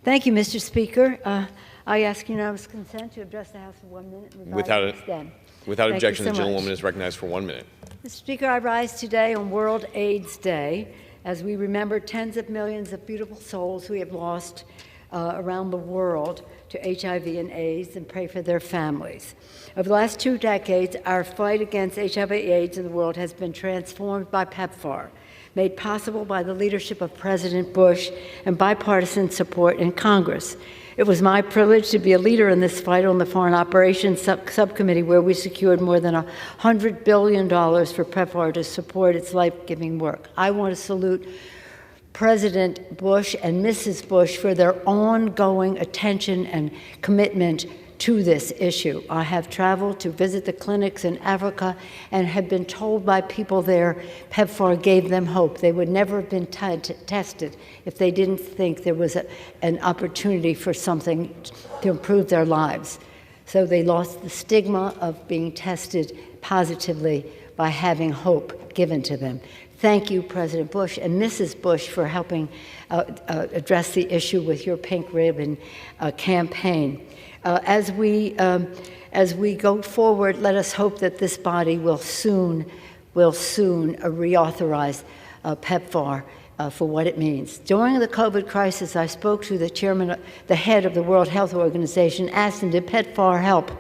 Thank you, Mr. Speaker. I ask unanimous consent to address the House for 1 minute. Without objection, the gentlewoman is recognized for 1 minute. Mr. Speaker, I rise today on World AIDS Day as we remember tens of millions of beautiful souls we have lost around the world to HIV and AIDS and pray for their families. Over the last 2 decades, our fight against HIV/AIDS in the world has been transformed by PEPFAR, made possible by the leadership of President Bush and bipartisan support in Congress. It was my privilege to be a leader in this fight on the Foreign Operations Subcommittee, where we secured more than $100 billion for PEPFAR to support its life-giving work. I want to salute President Bush and Mrs. Bush for their ongoing attention and commitment to this issue. I have traveled to visit the clinics in Africa and have been told by people there PEPFAR gave them hope. They would never have been tested if they didn't think there was an opportunity for something to improve their lives. So they lost the stigma of being tested positively by having hope given to them. Thank you, President Bush and Mrs. Bush, for helping address the issue with your Pink Ribbon campaign. As we go forward, let us hope that this body will soon reauthorize PEPFAR for what it means. During the COVID crisis, I spoke to the head of the World Health Organization, asked him, did PEPFAR help?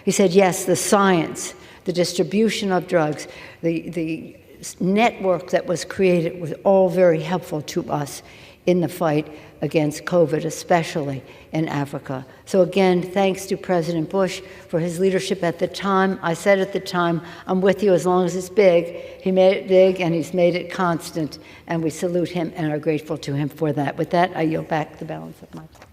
He said, yes, the science, the distribution of drugs, the network that was created was all very helpful to us in the fight against COVID, especially in Africa. So again, thanks to President Bush for his leadership at the time. I said at the time, I'm with you as long as it's big. He made it big and he's made it constant, and we salute him and are grateful to him for that. With that, I yield back the balance of my time.